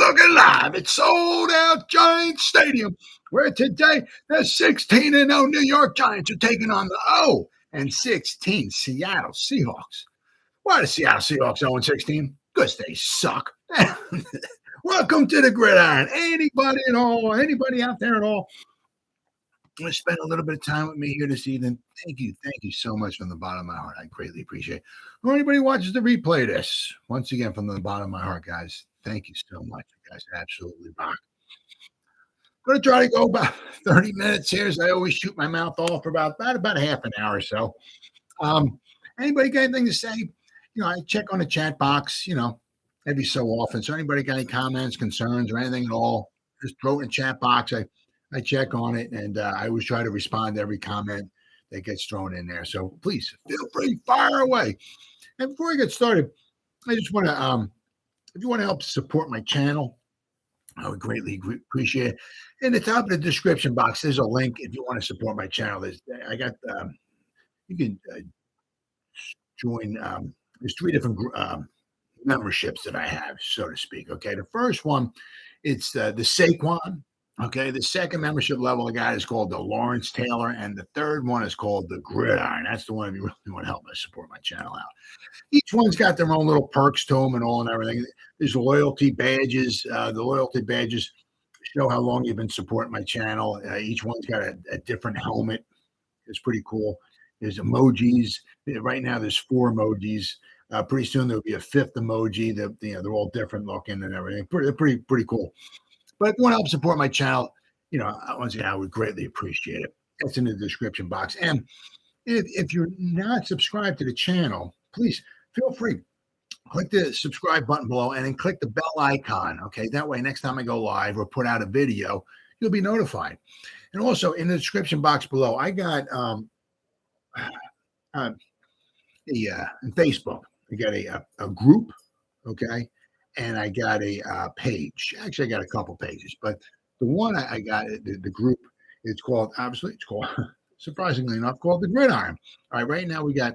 looking live at Sold Out Giants Stadium, where today the 16-0 New York Giants are taking on the 0-16 Seattle Seahawks. Why are the Seattle Seahawks 0-16? Because they suck. Welcome to the Gridiron. Anybody out there at all, want to spend a little bit of time with me here this evening? Thank you so much from the bottom of my heart. I greatly appreciate it. Or anybody watches the replay of this, once again from the bottom of my heart, guys, thank you so much. You guys absolutely rock. I'm going to try to go about 30 minutes here, as I always shoot my mouth off for about a half an hour or so. Anybody got anything to say? I check on the chat box, every so often. So anybody got any comments, concerns, or anything at all, just throw it in the chat box. I check on it, and I always try to respond to every comment that gets thrown in there. So please feel free, fire away. And before I get started, I just want to, if you want to help support my channel, I would greatly appreciate it. In the top of the description box, there's a link if you want to support my channel. You can join. There's 3 different memberships that I have, so to speak. Okay, the first one, it's the Saquon. Okay, the second membership level I got is called the Lawrence Taylor, and the third one is called the Gridiron. That's the one if you really want to help me support my channel out. Each one's got their own little perks to them and all and everything. There's loyalty badges. The loyalty badges show how long you've been supporting my channel. Each one's got a different helmet. It's pretty cool. There's emojis. Right now there's 4 emojis. Pretty soon there'll be a 5th emoji. They're all different looking and everything. Pretty cool. But if you want to help support my channel, once again, I would greatly appreciate it. That's in the description box. And if you're not subscribed to the channel, please feel free. Click the subscribe button below and then click the bell icon. Okay, that way next time I go live or put out a video, you'll be notified. And also in the description box below, I got in Facebook, I got a group, okay, and I got a page. Actually, I got a couple pages, but the one I got, the group, it's called surprisingly enough, called the Gridiron. All right, right now we got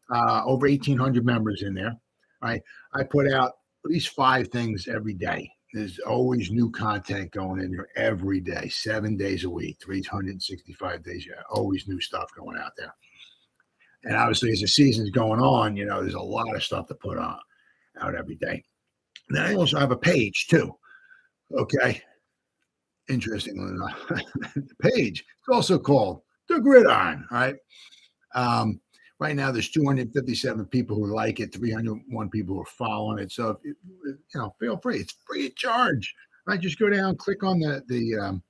over 1,800 members in there. All right, I put out at least 5 things every day. There's always new content going in there every day, 7 days a week, 365 days. Yeah, always new stuff going out there. And obviously, as the season's going on, there's a lot of stuff to put out every day. Then I also have a page too. Okay. Interestingly enough, the page is also called the Gridiron. All right. Right now there's 257 people who like it, 301 people who are following it. So if, feel free. It's free of charge. Right. Just go down, click on the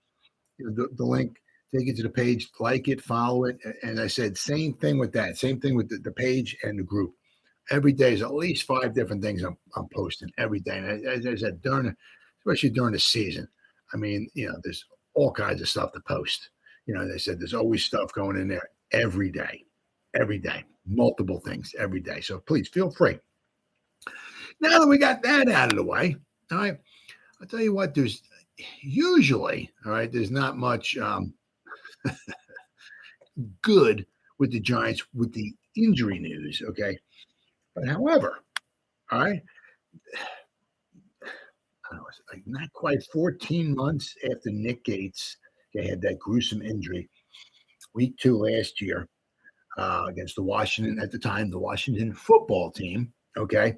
link, take it to the page, like it, follow it. And I said, same thing with that. Same thing with the page and the group. Every day is at least 5 different things I'm posting every day. And as I said, especially during the season, I mean, there's all kinds of stuff to post. As I said, there's always stuff going in there every day, multiple things every day. So please feel free. Now that we got that out of the way, all right, I'll tell you what, there's usually, all right, there's not much good with the Giants with the injury news, okay? But however, all right, I don't know, it's like not quite 14 months after Nick Gates had that gruesome injury, week 2 last year against the Washington football team, okay?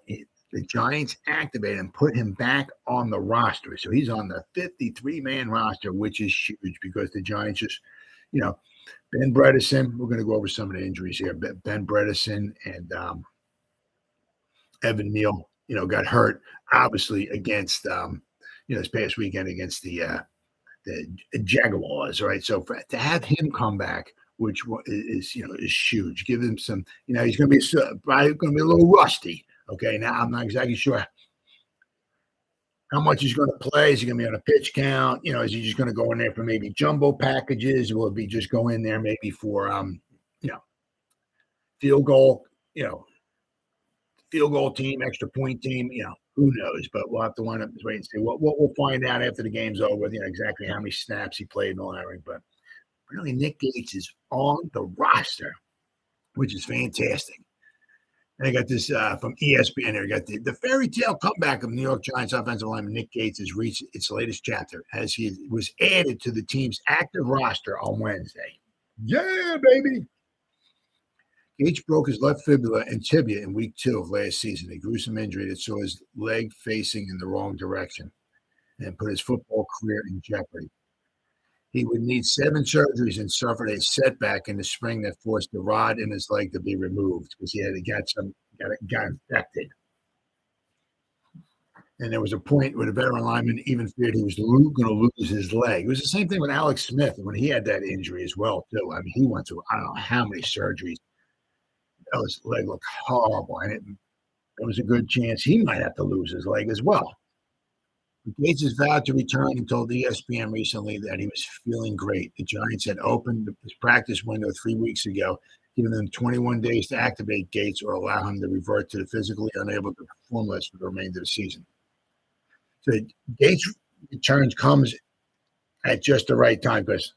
The Giants activated and put him back on the roster. So he's on the 53-man roster, which is huge because the Giants just, Ben Bredesen, we're going to go over some of the injuries here. Ben Bredesen and Evan Neal, got hurt, obviously, against, this past weekend against the Jaguars, right? So to have him come back, which is huge. Give him some, he's going to be probably going to be a little rusty. Okay, now I'm not exactly sure how much he's going to play. Is he going to be on a pitch count? Is he just going to go in there for maybe jumbo packages? Will it be just go in there maybe for field goal, field goal team, extra point team? Who knows? But we'll have to wait and see. We'll find out after the game's over. Exactly how many snaps he played and all that. But really, Nick Gates is on the roster, which is fantastic. And I got this from ESPN here. I got the fairy tale comeback of New York Giants offensive lineman Nick Gates has reached its latest chapter as he was added to the team's active roster on Wednesday. Yeah, baby. Gates broke his left fibula and tibia in week 2 of last season, a gruesome injury that saw his leg facing in the wrong direction and put his football career in jeopardy. He would need 7 surgeries and suffered a setback in the spring that forced the rod in his leg to be removed because he had got infected. And there was a point where the veteran lineman even feared he was going to lose his leg. It was the same thing with Alex Smith when he had that injury as well, too. I mean, he went through I don't know how many surgeries. His leg looked horrible, and there was a good chance he might have to lose his leg as well. Gates has vowed to return and told ESPN recently that he was feeling great. The Giants had opened his practice window 3 weeks ago, giving them 21 days to activate Gates or allow him to revert to the physically unable to perform list for the remainder of the season. So Gates' return comes at just the right time because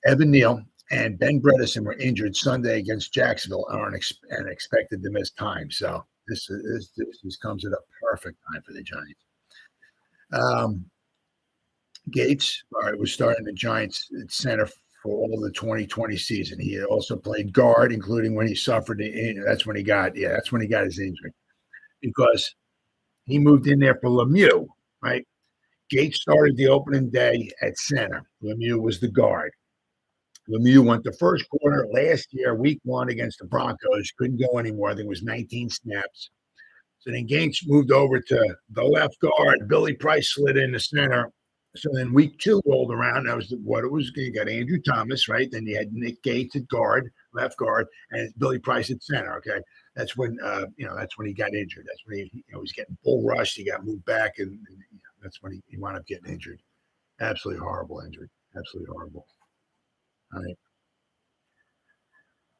Evan Neal and Ben Bredesen were injured Sunday against Jacksonville and expected to miss time. So this comes at a perfect time for the Giants. Gates was starting the Giants at center for all the 2020 season. He had also played guard, including when he suffered that's when he got his injury because he moved in there for Lemieux, right? Gates started the opening day at center. Lemieux was the guard. Lemieux went the first quarter last year, week 1 against the Broncos. Couldn't go anymore. I think it was 19 snaps. So then Gates moved over to the left guard. Billy Price slid in the center. So then week 2 rolled around. That was what it was. You got Andrew Thomas, right? Then you had Nick Gates at guard, left guard, and Billy Price at center. Okay, that's when that's when he got injured. That's when he was getting bull rushed. He got moved back, and that's when he wound up getting injured. Absolutely horrible injury. Absolutely horrible. All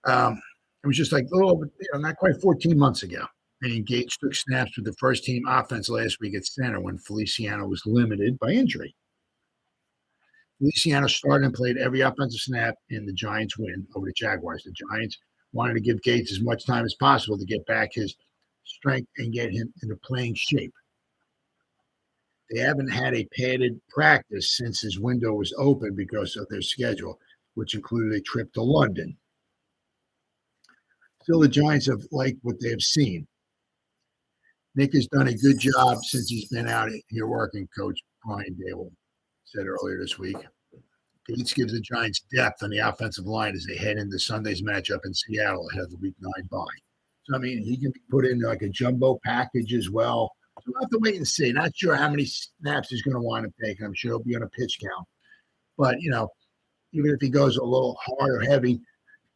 right. It was just like not quite 14 months ago. And Gates took snaps with the first team offense last week at center when Feliciano was limited by injury. Feliciano started and played every offensive snap in the Giants' win over the Jaguars. The Giants wanted to give Gates as much time as possible to get back his strength and get him into playing shape. They haven't had a padded practice since his window was open because of their schedule, which included a trip to London. Still, the Giants have liked what they have seen. Nick has done a good job since he's been out here working, Coach Brian Dable said earlier this week. Gates gives the Giants depth on the offensive line as they head into Sunday's matchup in Seattle ahead of the Week 9 bye. So, I mean, he can be put in like a jumbo package as well. So we'll have to wait and see. Not sure how many snaps he's going to want to take. I'm sure he'll be on a pitch count. But, even if he goes a little hard or heavy,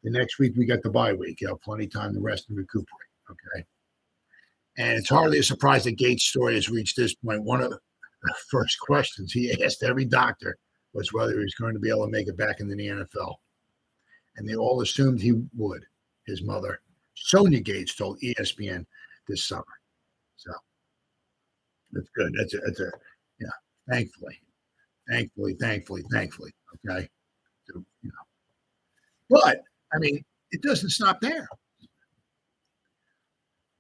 the next week we got the bye week. He'll have plenty of time to rest and recuperate, okay? And it's hardly a surprise that Gates' story has reached this point. One of the first questions he asked every doctor was whether he was going to be able to make it back into the NFL. And they all assumed he would. His mother, Sonia Gates, told ESPN this summer. So that's good. Thankfully. Okay. So, But, I mean, it doesn't stop there.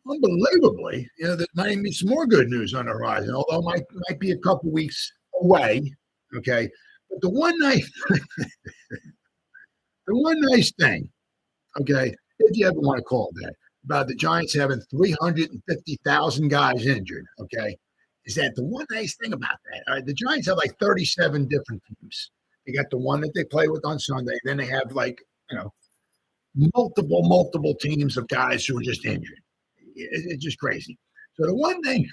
Unbelievably, there might be some more good news on the horizon, although it might be a couple weeks away. Okay, but the one nice thing, okay, if you ever want to call it that, about the Giants having 350,000 guys injured, okay, is that the one nice thing about that? All right, the Giants have like 37 different teams. They got the one that they play with on Sunday. Then they have multiple teams of guys who are just injured. It's just crazy. So the one thing,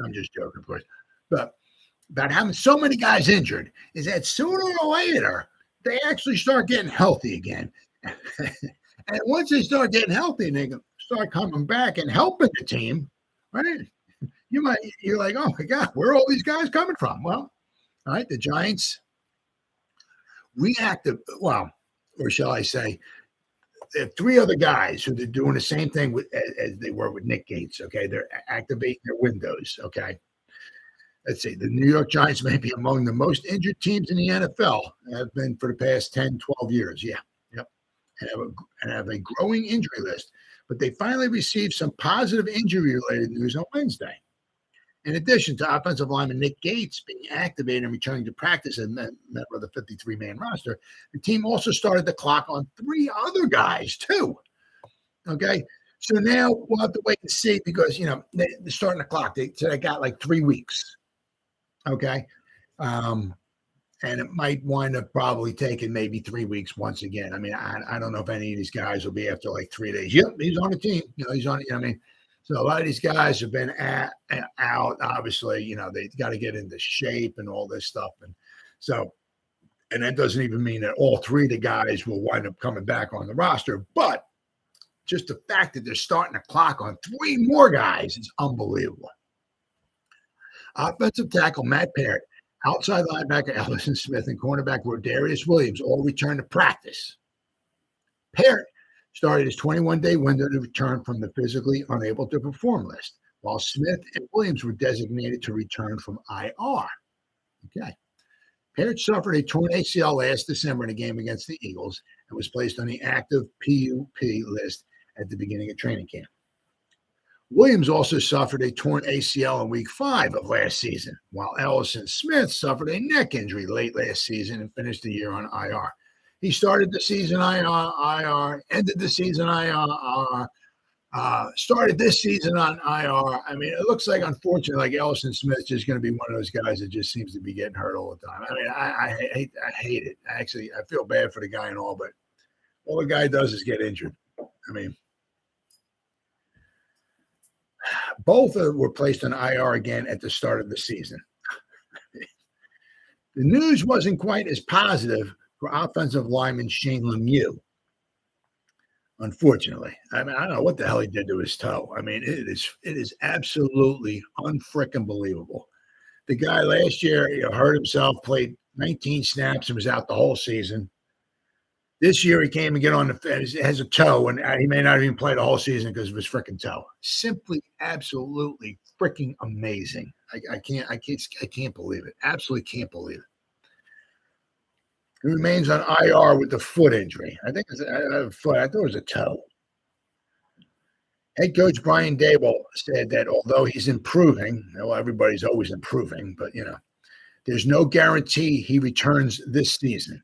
I'm just joking, of course, but about having so many guys injured is that sooner or later, they actually start getting healthy again. And once they start getting healthy and they start coming back and helping the team, right? You're like, oh my God, where are all these guys coming from? Well, all right, the Giants reacted, or shall I say, there are 3 other guys who are doing the same thing as they were with Nick Gates, okay? They're activating their windows, okay? Let's see. The New York Giants may be among the most injured teams in the NFL. Have been for the past 10, 12 years. Yeah, yep. And have a growing injury list. but they finally received some positive injury-related news on Wednesday. In addition to offensive lineman Nick Gates being activated and returning to practice as a member of the 53-man roster, the team also started the clock on 3 other guys, too. Okay? So now we'll have to wait and see because, they're starting the clock. They got like 3 weeks. Okay? And it might wind up probably taking maybe 3 weeks once again. I mean, I don't know if any of these guys will be after like 3 days. Yep, he's on the team. He's on it. So a lot of these guys have been out. Obviously, they got to get into shape and all this stuff. And that doesn't even mean that all 3 of the guys will wind up coming back on the roster. But just the fact that they're starting the clock on 3 more guys is unbelievable. Offensive tackle Matt Parrott, outside linebacker Ellison Smith, and cornerback Darius Williams all returned to practice. Parrott started his 21-day window to return from the physically unable to perform list, while Smith and Williams were designated to return from IR. Okay. Parrott suffered a torn ACL last December in a game against the Eagles and was placed on the active PUP list at the beginning of training camp. Williams also suffered a torn ACL in Week 5 of last season, while Ellison Smith suffered a neck injury late last season and finished the year on IR. He started the season IR, ended the season IR, started this season on IR. I mean, it looks like, unfortunately, like Ellison Smith's just going to be one of those guys that just seems to be getting hurt all the time. I mean, I hate it. Actually, I feel bad for the guy and all, but all the guy does is get injured. I mean, both were placed on IR again at the start of the season. The news wasn't quite as positive for offensive lineman Shane Lemieux, unfortunately. I mean, I don't know what the hell he did to his toe. I mean, it is absolutely unfreaking believable. The guy last year hurt himself, played 19 snaps, and was out the whole season. This year he came and get on has a toe, and he may not even play the whole season because of his freaking toe. Simply, absolutely freaking amazing. I can't believe it. Absolutely can't believe it. He remains on IR with the foot injury. I think it's a foot. I thought it was a toe. Head coach Brian Daboll said that although he's improving, well, everybody's always improving, but there's no guarantee he returns this season.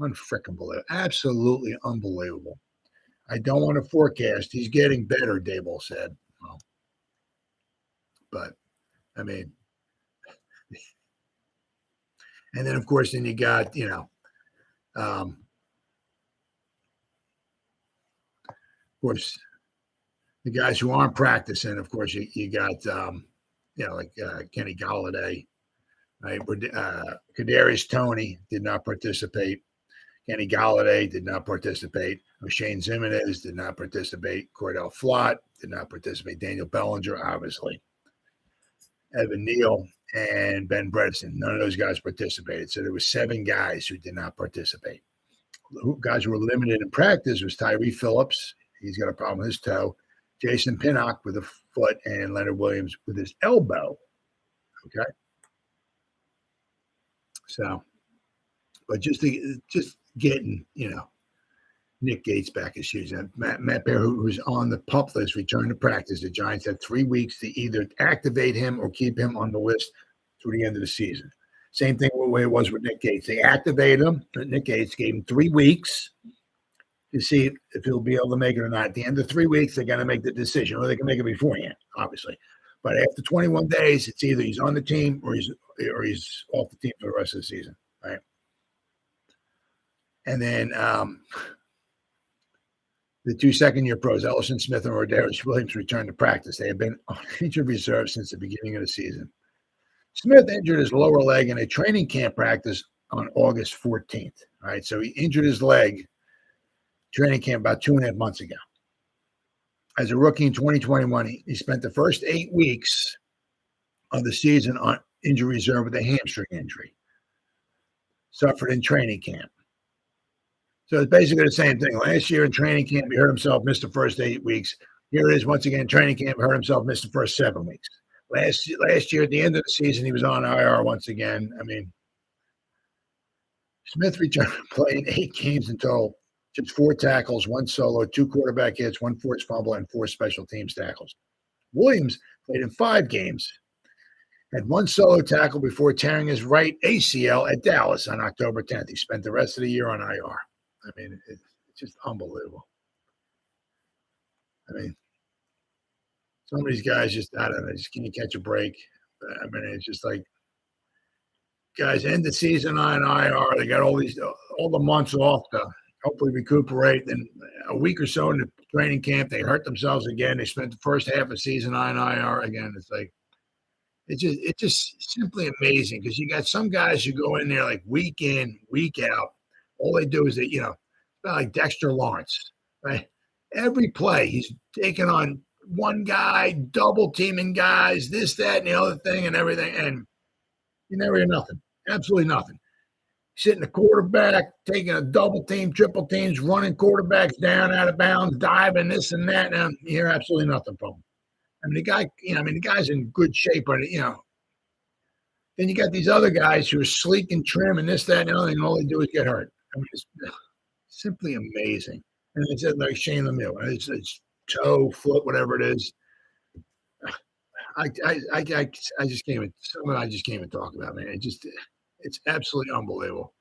Unfreaking believable. Absolutely unbelievable. I don't want to forecast. He's getting better, Daboll said. Well, but, I mean, and then, of course, then you got, of course, the guys who aren't practicing, of course, you got, like Kenny Golladay, right? Kadarius Toney did not participate. Kenny Golladay did not participate. Oshane Ximines did not participate. Cordell Flott did not participate. Daniel Bellinger, obviously. Evan Neal and Ben Bredesen. None of those guys participated. So there were 7 guys who did not participate. Guys who were limited in practice was Tyree Phillips. He's got a problem with his toe. Jason Pinnock with a foot, and Leonard Williams with his elbow. Okay. So, but just getting, Nick Gates back is huge. Matt Parrott, who's on the PUP list, returned to practice. The Giants had 3 weeks to either activate him or keep him on the list through the end of the season. Same thing the way it was with Nick Gates. They activated him. Nick Gates gave him 3 weeks to see if he'll be able to make it or not. At the end of 3 weeks, they're going to make the decision, or they can make it beforehand, obviously. But after 21 days, it's either he's on the team or he's off the team for the rest of the season, right? And then the 2 second-year pros, Ellison Smith and Darius Williams, returned to practice. They have been on injured reserve since the beginning of the season. Smith injured his lower leg in a training camp practice on August 14th. All right, so he injured his leg training camp about 2.5 months ago. As a rookie in 2021, he spent the first 8 weeks of the season on injury reserve with a hamstring injury. Suffered in training camp. So it's basically the same thing. Last year in training camp, he hurt himself, missed the first 8 weeks. Here it is once again, training camp, hurt himself, missed the first 7 weeks. Last year, at the end of the season, he was on IR once again. I mean, Smith returned playing 8 games until Just 4 tackles, 1 solo, 2 quarterback hits, 1 forced fumble, and 4 special teams tackles. Williams played in 5 games, had 1 solo tackle before tearing his right ACL at Dallas on October 10th. He spent the rest of the year on IR. I mean, it's just unbelievable. I mean, some of these guys just, I don't know, just can't catch a break. I mean, it's just like, guys end the season on IR. They got all the months off to hopefully recuperate. Then a week or so in the training camp, they hurt themselves again. They spent the first half of the season on IR again. It's like, it's just simply amazing because you got some guys who go in there like week in, week out. All they do is they, like Dexter Lawrence, right? Every play he's taking on one guy, double teaming guys, this, that, and the other thing, and everything, and you never hear nothing. Absolutely nothing. Sitting the quarterback, taking a double team, triple teams, running quarterbacks down out of bounds, diving, this and that, and you hear absolutely nothing from him. I mean, the guy's in good shape, but then you got these other guys who are sleek and trim and this, that, and the other thing, and all they do is get hurt. I mean, it's simply amazing. And it's like Shane Lemieux. It's toe, foot, whatever it is. I just can't even talk about, man. It's absolutely unbelievable.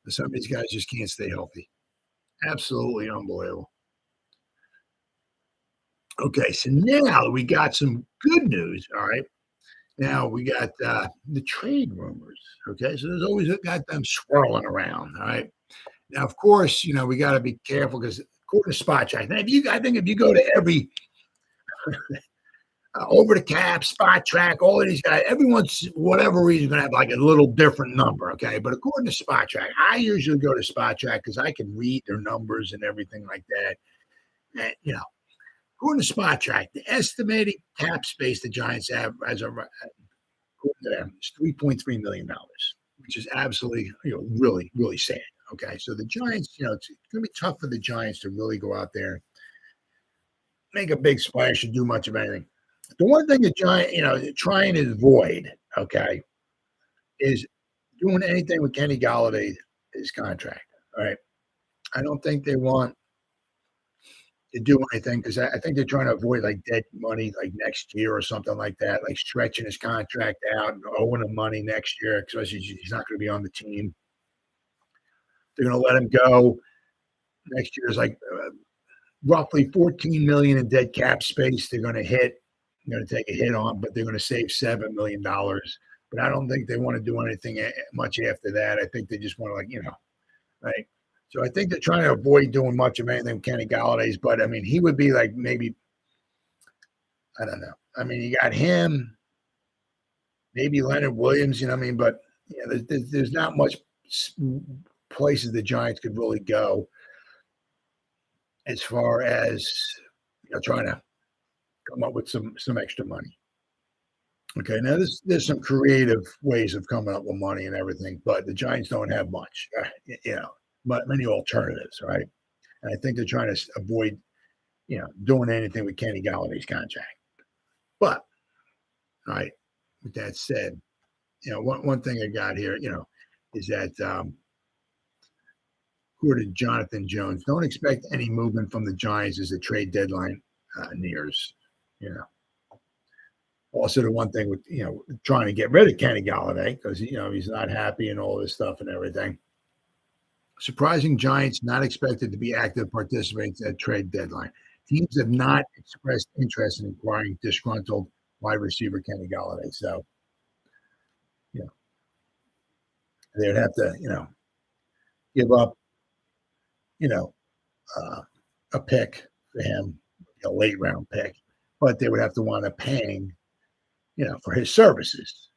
Some of these guys just can't stay healthy. Absolutely unbelievable. Okay, so now we got some good news. All right. Now we got the trade rumors. Okay, so there's always got them swirling around. All right. Now, of course, we got to be careful because according to Spot Track, now I think if you go to every Over the Cap, Spot Track, all of these guys, everyone's whatever reason going to have like a little different number. Okay, but according to Spot Track, I usually go to Spot Track because I can read their numbers and everything like that. And, according to Spot Track, the estimated cap space the Giants have according to them, is $3.3 million, which is absolutely, really, really sad. Okay, so the Giants, it's going to be tough for the Giants to really go out there, make a big splash, and do much of anything. The one thing the Giant, trying to avoid, okay, is doing anything with Kenny Golladay, his contract. All right, I don't think they want to do anything because I think they're trying to avoid like dead money like next year or something like that, like stretching his contract out and owing him money next year, especially he's not going to be on the team. They're going to let him go. Next year is like roughly $14 million in dead cap space. They're going to take a hit on, but they're going to save $7 million. But I don't think they want to do anything much after that. I think they just want to right. So I think they're trying to avoid doing much of anything with Kenny Galladay's. But I mean, he would be like maybe, I don't know. I mean, you got him, maybe Leonard Williams. But there's not much places the Giants could really go as far as trying to come up with some extra money. Okay, now there's some creative ways of coming up with money and everything, but the Giants don't have much, but many alternatives, right? And I think they're trying to avoid, doing anything with Kenny Galladay's contract. But, all right, with that said, one thing I got here, is that according to Jonathan Jones, don't expect any movement from the Giants as the trade deadline nears. Also, the one thing with trying to get rid of Kenny Golladay because he's not happy and all this stuff and everything. Surprising Giants not expected to be active participants at trade deadline. Teams have not expressed interest in acquiring disgruntled wide receiver Kenny Golladay. So, they'd have to give up a pick for him, a late round pick, but they would have to wind up paying, for his services,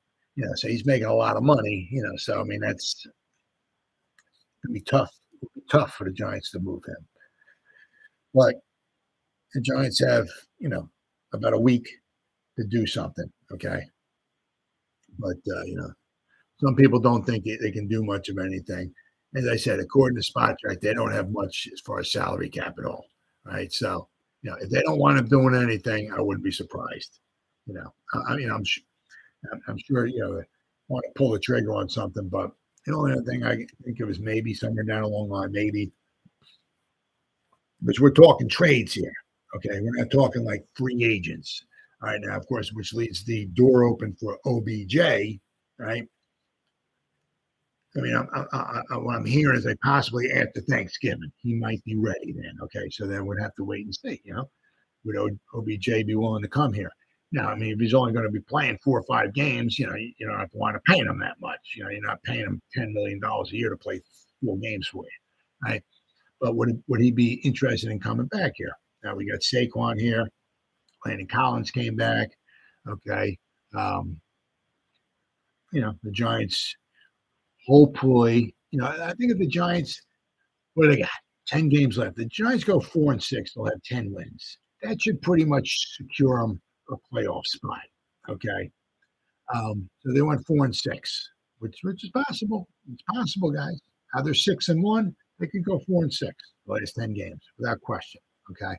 so he's making a lot of money, so I mean, that's going to be tough. It'll be tough for the Giants to move him. But the Giants have, about a week to do something. Okay. But, some people don't think they can do much of anything. As I said, according to Spot Track, they don't have much as far as salary cap at all. Right. So, if they don't want them doing anything, I wouldn't be surprised. I'm sure, they want to pull the trigger on something, but the only other thing I can think of is maybe somewhere down along the line, maybe Which we're talking trades here. Okay, we're not talking like free agents. All right, now of course, which leaves the door open for OBJ. Right. I mean, what I'm hearing is like possibly after Thanksgiving he might be ready. Then, okay, so then we'd have to wait and see. Would OBJ be willing to come here? Now, I mean, if he's only going to be playing 4 or 5 games, you don't have to want to pay him that much. You're not paying him $10 million a year to play 4 games for you, right? But would he be interested in coming back here? Now we got Saquon here. Landon Collins came back. Okay. The Giants hopefully, I think if the Giants, what do they got? 10 games left. The Giants go 4-6, they'll have 10 wins. That should pretty much secure them a playoff spot. Okay. So they went 4-6, which is possible. It's possible, guys. Now they're 6-1. They could go 4-6 the last 10 games without question. Okay.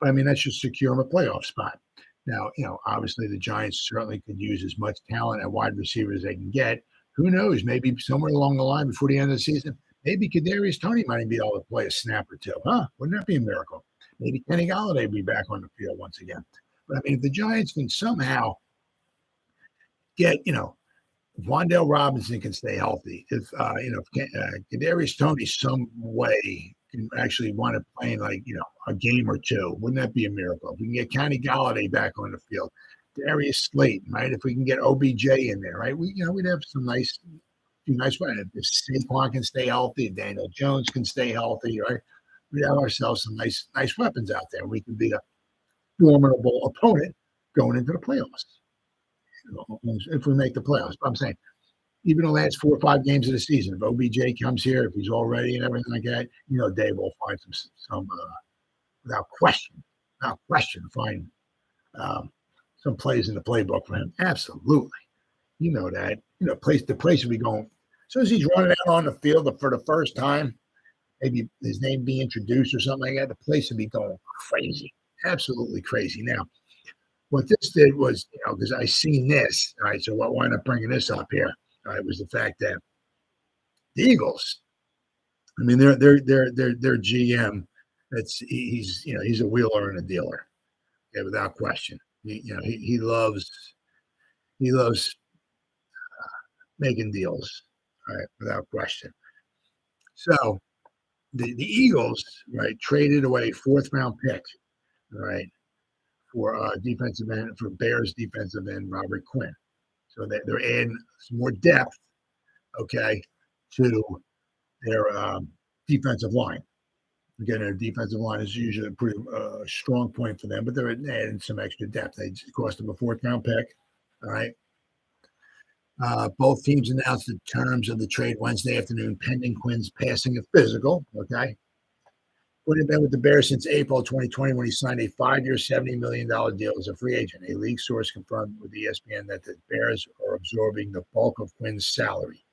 But I mean, that should secure them a playoff spot. Now, obviously the Giants certainly could use as much talent at wide receiver as they can get. Who knows? Maybe somewhere along the line before the end of the season, maybe Kadarius Toney might be able to play a snap or two. Huh? Wouldn't that be a miracle? Maybe Kenny Golladay will be back on the field once again. But I mean, if the Giants can somehow get, Wan'Dale Robinson can stay healthy. If Kadarius Toney some way can actually wind up playing like a game or two, wouldn't that be a miracle? If we can get Kenny Golladay back on the field, Darius Slayton, right? If we can get OBJ in there, right? We'd have some nice weapons. If Saquon can stay healthy, Daniel Jones can stay healthy, right? We'd have ourselves some nice weapons out there. We could be a formidable opponent going into the playoffs. If we make the playoffs. But I'm saying, even the last 4 or 5 games of the season, if OBJ comes here, if he's all ready and everything like that, Dave will find some without question, find some plays in the playbook for him. Absolutely. That. The place will be going. As soon as he's running out on the field for the first time, maybe his name be introduced or something like that, the place will be going crazy. Absolutely crazy. Now, what this did was, because I seen this, all right, so what wound up bringing this up here, all right, was the fact that the Eagles, I mean, their GM, he's a wheeler and a dealer, without question. He loves making deals, all right, without question. So the Eagles, right, traded away 4th-round pick, right, for defensive end, for Bears defensive end Robert Quinn. So they're adding some more depth, okay, to their defensive line. Again, their defensive line is usually a pretty strong point for them, but they're adding some extra depth. They cost them a 4th-round pick, all right. Both teams announced the terms of the trade Wednesday afternoon, pending Quinn's passing a physical, okay. Quinn had been with the Bears since April 2020 when he signed a 5-year, $70 million deal as a free agent. A league source confirmed with ESPN that the Bears are absorbing the bulk of Quinn's salary.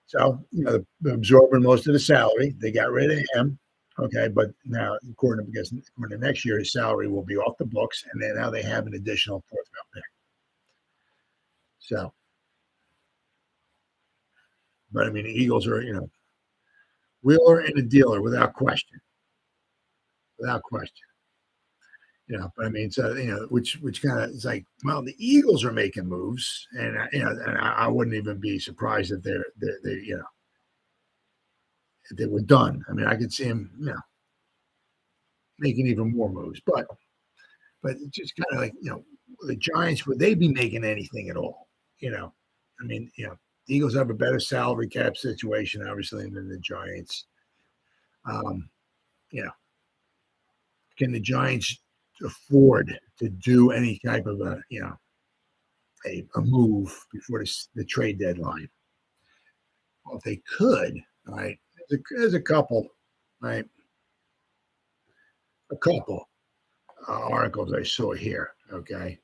So, they're absorbing most of the salary. They got rid of him, okay, but now, according to next year, his salary will be off the books, and then now they have an additional 4th-round pick. So, but I mean, the Eagles are, wheeler and a dealer without question. Without question. But I mean, so, which kind of is like, well, the Eagles are making moves, and I wouldn't even be surprised if they if they were done. I mean, I could see them, making even more moves, but it's just kind of like, the Giants, would they be making anything at all? I mean, the Eagles have a better salary cap situation, obviously, than the Giants. Can the Giants afford to do any type of a move before the trade deadline? Well, if they could, all right, there's a couple, right? A couple articles I saw here, okay?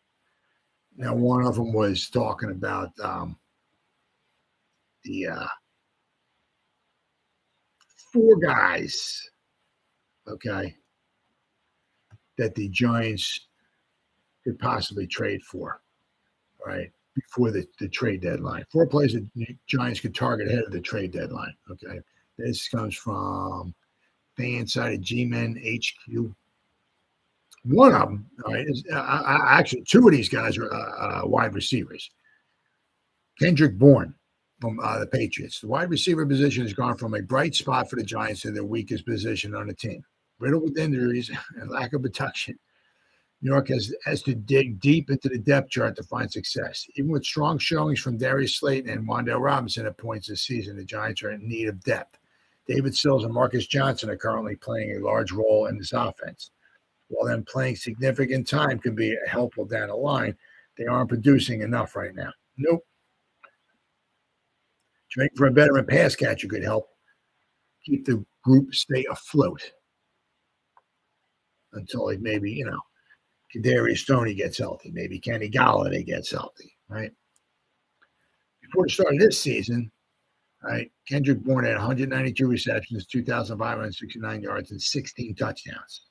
Now, one of them was talking about the 4 guys, okay, that the Giants could possibly trade for, right, before the trade deadline. 4 players that the Giants could target ahead of the trade deadline, okay? This comes from stay inside of G-Men HQ. One of them, all right, is actually two of these guys are wide receivers. Kendrick Bourne from the Patriots. The wide receiver position has gone from a bright spot for the Giants to their weakest position on the team. Riddled with injuries and lack of protection, New York has to dig deep into the depth chart to find success. Even with strong showings from Darius Slayton and Wan'Dale Robinson at points this season, the Giants are in need of depth. David Sills and Marcus Johnson are currently playing a large role in this offense. While them playing significant time can be helpful down the line, they aren't producing enough right now. Nope. Trading for a veteran pass catcher could help keep the group stay afloat until maybe, Kadarius Stoney gets healthy. Maybe Kenny Golladay gets healthy, right? Before the start of this season, right, Kendrick Bourne had 192 receptions, 2,569 yards, and 16 touchdowns.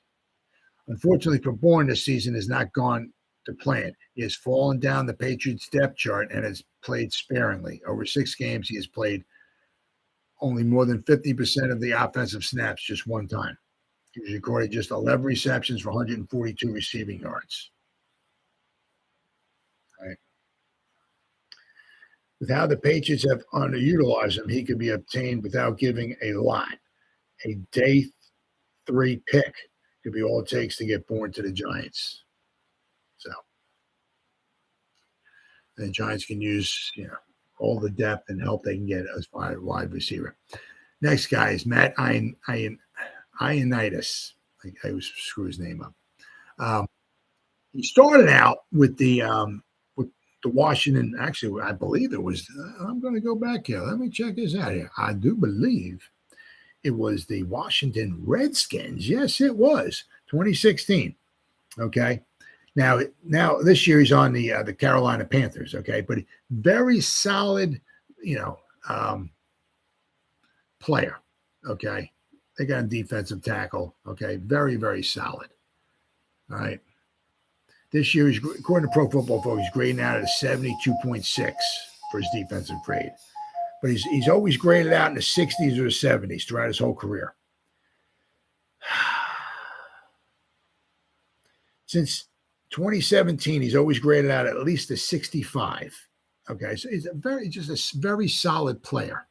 Unfortunately for Bourne, this season has not gone to plan. He has fallen down the Patriots' depth chart and has played sparingly. Over 6 games, he has played only more than 50% of the offensive snaps just one time. He recorded just 11 receptions for 142 receiving yards. Right. With how the Patriots have underutilized him, he could be obtained without giving a lot. A day 3 pick could be all it takes to get Bourne to the Giants. So the Giants can use, all the depth and help they can get as far as wide receiver. Next guy is Matt Ioannidis. I always screw his name up. He started out with the Washington. Actually, I believe it was. I'm going to go back here. Let me check this out here. I do believe it was the Washington Redskins. Yes, it was 2016. Okay. Now this year he's on the Carolina Panthers. Okay, but very solid, player. Okay. They got a defensive tackle. Okay. Very, very solid. All right. This year, according to Pro Football Focus, he's grading out at a 72.6 for his defensive grade. But he's always graded out in the 60s or the 70s throughout his whole career. Since 2017, he's always graded out at least a 65. Okay. So he's just a very solid player.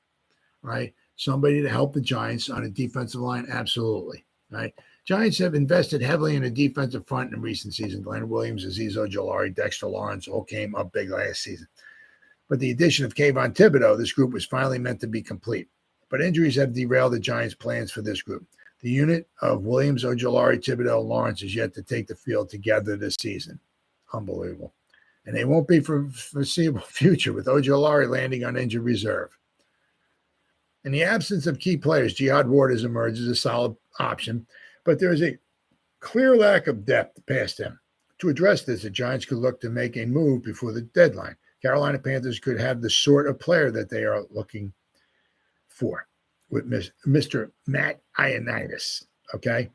Right. Somebody to help the Giants on a defensive line? Absolutely. Right. Giants have invested heavily in the defensive front in recent seasons. Leonard Williams, Azeez Ojulari, Dexter Lawrence all came up big last season. But the addition of Kayvon Thibodeau, this group was finally meant to be complete. But injuries have derailed the Giants' plans for this group. The unit of Williams, Ojulari, Thibodeau, Lawrence is yet to take the field together this season. Unbelievable. And they won't be for foreseeable future with Ojulari landing on injured reserve. In the absence of key players, Jihad Ward has emerged as a solid option, but there is a clear lack of depth past him. To address this, the Giants could look to make a move before the deadline. Carolina Panthers could have the sort of player that they are looking for with Mr. Matt Ioannidis, okay?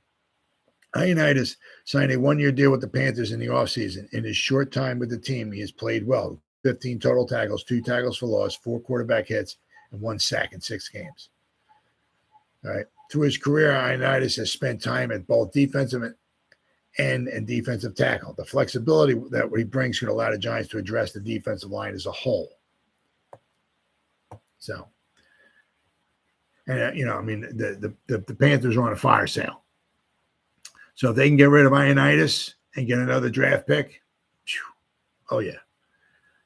Ioannidis signed a 1-year deal with the Panthers in the offseason. In his short time with the team, he has played well. 15 total tackles, 2 tackles for loss, 4 quarterback hits, and 1 sack in 6 games. All right. Through his career, Ioannidis has spent time at both defensive end and defensive tackle. The flexibility that he brings could allow the Giants to address the defensive line as a whole. So, and the Panthers are on a fire sale. So if they can get rid of Ioannidis and get another draft pick, oh yeah,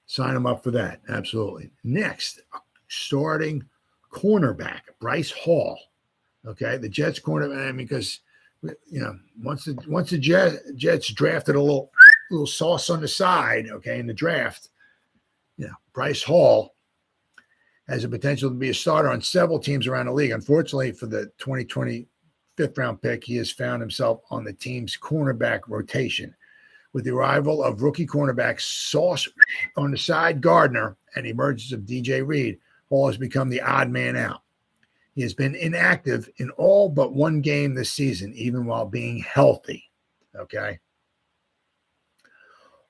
sign them up for that. Absolutely. Next, starting cornerback, Bryce Hall. Okay, the Jets cornerback, because once the Jets drafted a little sauce on the side, okay, in the draft, Bryce Hall has the potential to be a starter on several teams around the league. Unfortunately, for the 2020 fifth-round pick, he has found himself on the team's cornerback rotation. With the arrival of rookie cornerback Sauce on the side, Gardner, and the emergence of DJ Reed, Hall has become the odd man out. He has been inactive in all but 1 game this season, even while being healthy. Okay.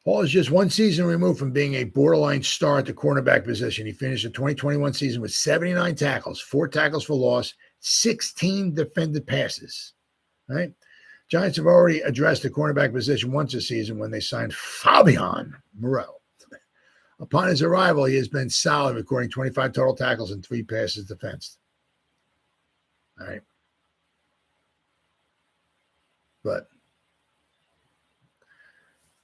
Hall is just 1 season removed from being a borderline star at the cornerback position. He finished the 2021 season with 79 tackles, 4 tackles for loss, 16 defended passes, right? Giants have already addressed the cornerback position once this season when they signed Fabian Moreau. Upon his arrival, he has been solid, recording 25 total tackles and 3 passes defensed. All right. But,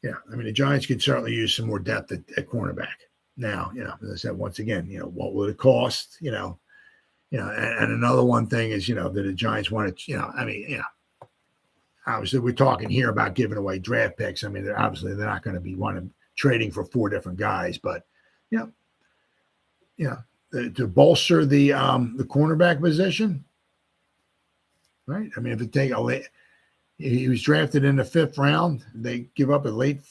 yeah, I mean, the Giants could certainly use some more depth at cornerback. Now, as I said, once again, what will it cost? And another one thing is, that the Giants want to, obviously we're talking here about giving away draft picks. I mean, they're not going to be trading for 4 different guys, but, to bolster the cornerback position, right? I mean, he was drafted in the 5th round. They give up a late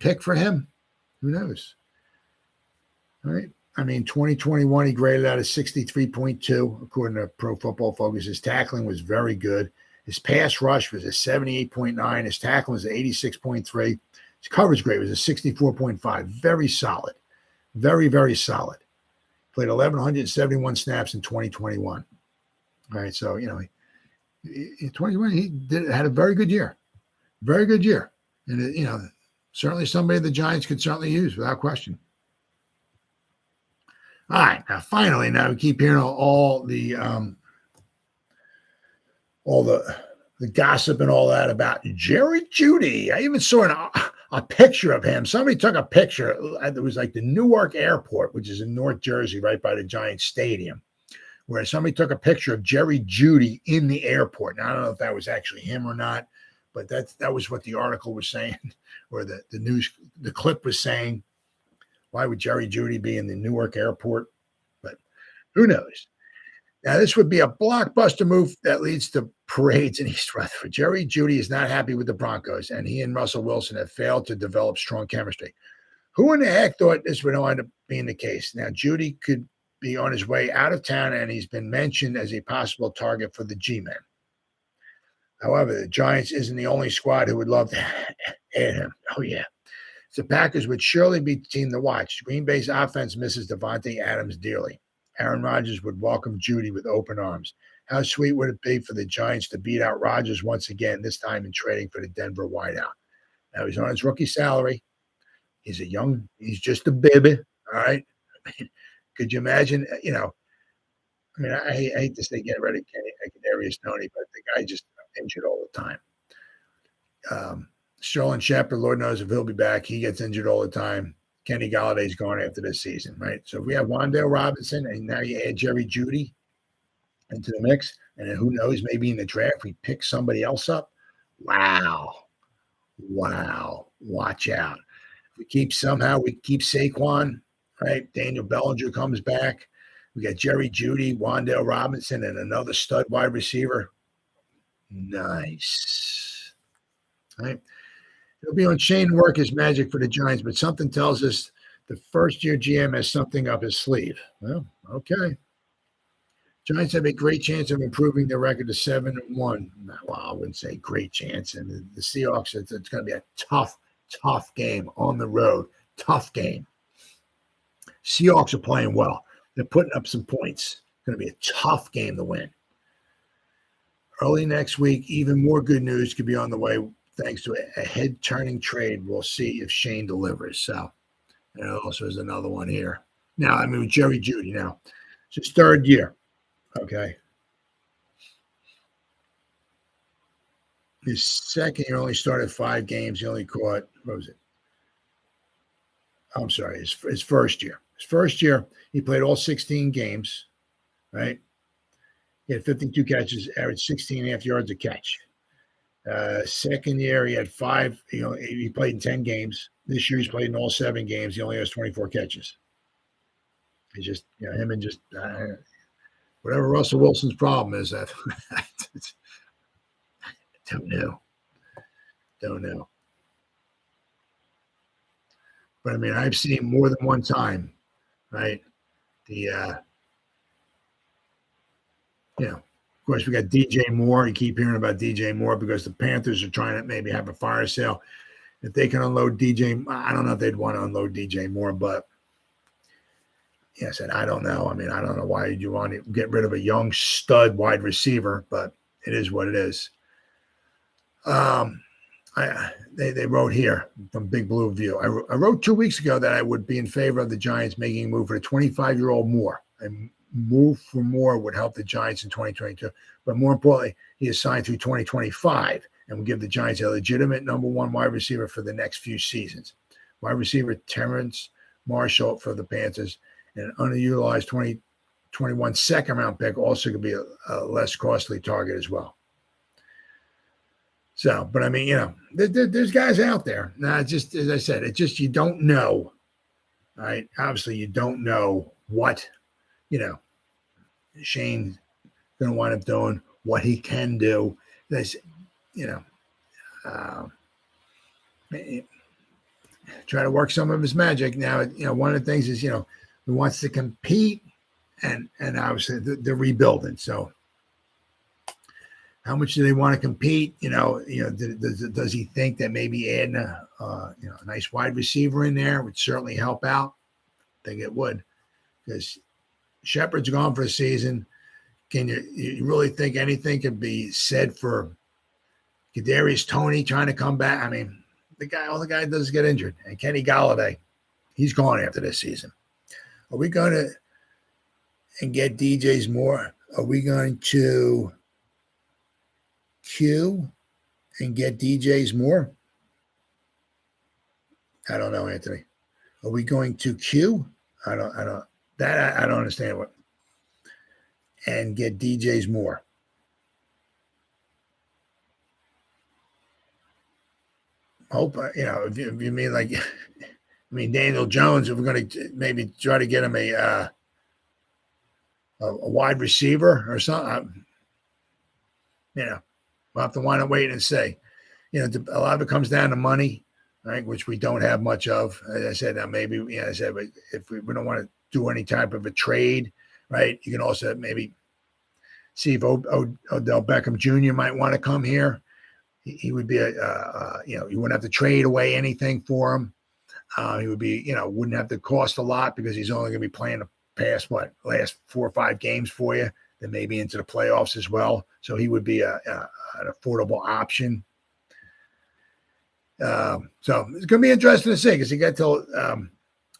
pick for him. Who knows? All right. I mean, 2021, he graded out a 63.2, according to Pro Football Focus. His tackling was very good. His pass rush was a 78.9. His tackling was an 86.3. His coverage grade was a 64.5. Very solid. Very, very solid. Played 1,171 snaps in 2021. All right. So, in 2021, he had a very good year. Very good year. And, certainly somebody the Giants could certainly use without question. All right. Now, finally, we keep hearing all the gossip and all that about Jerry Jeudy. I even saw a picture of him. Somebody took a picture. It was like the Newark Airport, which is in North Jersey, right by the Giants Stadium, where somebody took a picture of Jerry Jeudy in the airport. Now, I don't know if that was actually him or not, but that was what the article was saying, or the clip was saying. Why would Jerry Jeudy be in the Newark Airport? But who knows? Now, this would be a blockbuster move that leads to parades in East Rutherford. Jerry Jeudy is not happy with the Broncos, and he and Russell Wilson have failed to develop strong chemistry. Who in the heck thought this would wind up being the case? Now, Jeudy could be on his way out of town, and he's been mentioned as a possible target for the G-Men. However, the Giants isn't the only squad who would love to add him. Oh, yeah. The Packers would surely be the team to watch. Green Bay's offense misses Davante Adams dearly. Aaron Rodgers would welcome Jeudy with open arms. How sweet would it be for the Giants to beat out Rodgers once again, this time in trading for the Denver wideout? Now, he's on his rookie salary. He's just a baby, all right? I mean, could you imagine, I hate to say get rid of Kadarius Toney, but the guy just injured all the time. Sterling Shepard, Lord knows if he'll be back. He gets injured all the time. Kenny Galladay's gone after this season, right? So if we have Wan'Dale Robinson, and now you add Jerry Jeudy into the mix, and then who knows, maybe in the draft we pick somebody else up. Wow. Watch out. If we keep Saquon, right? Daniel Bellinger comes back. We got Jerry Jeudy, Wan'Dale Robinson, and another stud wide receiver. Nice. Right? It'll be on Shane to work his magic for the Giants, but something tells us the first-year GM has something up his sleeve. Well, okay. Giants have a great chance of improving their record to 7-1. Well, I wouldn't say great chance. And the Seahawks, it's going to be a tough game on the road. Tough game. Seahawks are playing well. They're putting up some points. It's going to be a tough game to win. Early next week, even more good news could be on the way thanks to a head-turning trade. We'll see if Shane delivers. So there also is another one here. Now, I mean, with Jerry Jeudy now. It's his 3rd year. Okay. His 2nd year only started 5 games. He only caught, what was it? I'm sorry, his 1st year. His 1st year, he played all 16 games, right? He had 52 catches, averaged 16.5 yards a catch. 2nd year, he had 5. He played in 10 games. This year, he's played in all 7 games. He only has 24 catches. He's just, him and just whatever Russell Wilson's problem is, that don't know. But I mean, I've seen more than one time, right? Of course, we got DJ Moore. You keep hearing about DJ Moore because the Panthers are trying to maybe have a fire sale. If they can unload DJ, I don't know if they'd want to unload DJ Moore, but I said, I don't know. I mean, I don't know why you want to get rid of a young stud wide receiver, but it is what it is. They wrote here from Big Blue View. I wrote 2 weeks ago that I would be in favor of the Giants making a move for the 25-year-old Moore. And move for Moore would help the Giants in 2022. But more importantly, he is signed through 2025 and will give the Giants a legitimate number one wide receiver for the next few seasons. Wide receiver Terrence Marshall for the Panthers, and an underutilized 2021 second-round pick also could be a less costly target as well. So, but I mean, there's guys out there. Now, just as I said, it's just you don't know, right? Obviously, you don't know what, Shane's going to wind up doing, what he can do. Try to work some of his magic. Now, one of the things is, he wants to compete, and obviously they're rebuilding. So, how much do they want to compete? Does he think that maybe adding a nice wide receiver in there would certainly help out? I think it would, because Shepard's gone for a season. Can you really think anything could be said for Kadarius Toney trying to come back? I mean, all the guy does is get injured. And Kenny Golladay, he's gone after this season. Are we going to get DJs more? Are we going to Q and get DJs more? I don't know, Anthony. Are we going to Q? I don't understand what. And get DJs more. Hope, if you mean like, Daniel Jones, if we're going to maybe try to get him a wide receiver or something, we'll have to wind up waiting and see. A lot of it comes down to money, right? Which we don't have much of. As I said, maybe, but if we don't want to do any type of a trade, right? You can also maybe see if Odell Beckham Jr. might want to come here. He would be you wouldn't have to trade away anything for him. He would be, wouldn't have to cost a lot because he's only going to be playing the past, last 4 or 5 games for you, then maybe into the playoffs as well. So he would be an affordable option. So it's going to be interesting to see because he got till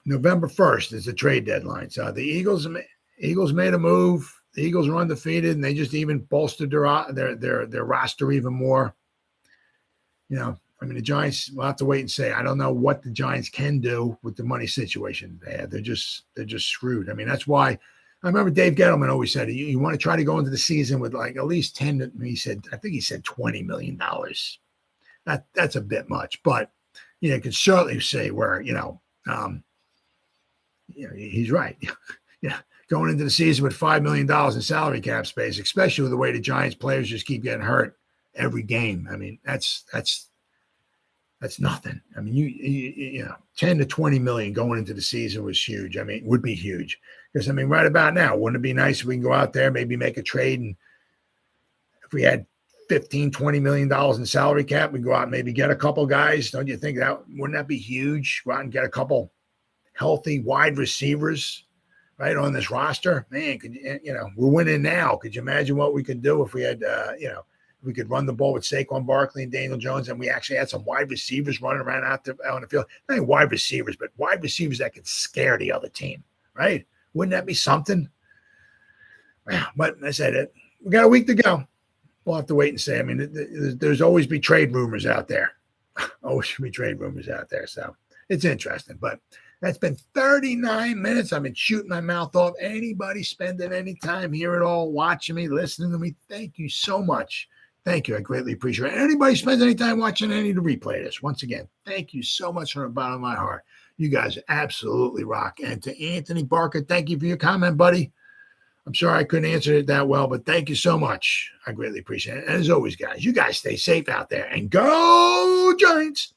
November 1st is the trade deadline. So the Eagles made a move. The Eagles are undefeated, and they just even bolstered their roster even more. The Giants, we'll have to wait and see. I don't know what the Giants can do with the money situation they have. They're just screwed. That's why I remember Dave Gettleman always said, you want to try to go into the season with like at least 10, I think he said $20 million. That's a bit much, but you can certainly say where, he's right. Going into the season with $5 million in salary cap space, especially with the way the Giants players just keep getting hurt every game. That's nothing. 10 to 20 million going into the season was huge. Would be huge because right about now, wouldn't it be nice if we can go out there, maybe make a trade, and if we had $15-20 million in salary cap, we go out and maybe get a couple guys. Don't you think wouldn't that be huge? Go out and get a couple healthy wide receivers right on this roster. Man, we're winning now. Could you imagine what we could do if we had, we could run the ball with Saquon Barkley and Daniel Jones, and we actually had some wide receivers running around out on the field. Not even wide receivers, but wide receivers that could scare the other team, right? Wouldn't that be something? Well, but I said it. We got a week to go. We'll have to wait and see. There's always be trade rumors out there. Always be trade rumors out there. So it's interesting. But that's been 39 minutes. I've been shooting my mouth off. Anybody spending any time here at all, watching me, listening to me, thank you so much. Thank you. I greatly appreciate it. Anybody spends any time watching any to replay this, once again, thank you so much from the bottom of my heart. You guys absolutely rock. And to Anthony Barker, thank you for your comment, buddy. I'm sorry I couldn't answer it that well, but thank you so much. I greatly appreciate it. And as always, guys, you guys stay safe out there and go Giants.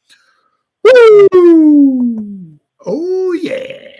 Woo! Oh, yeah.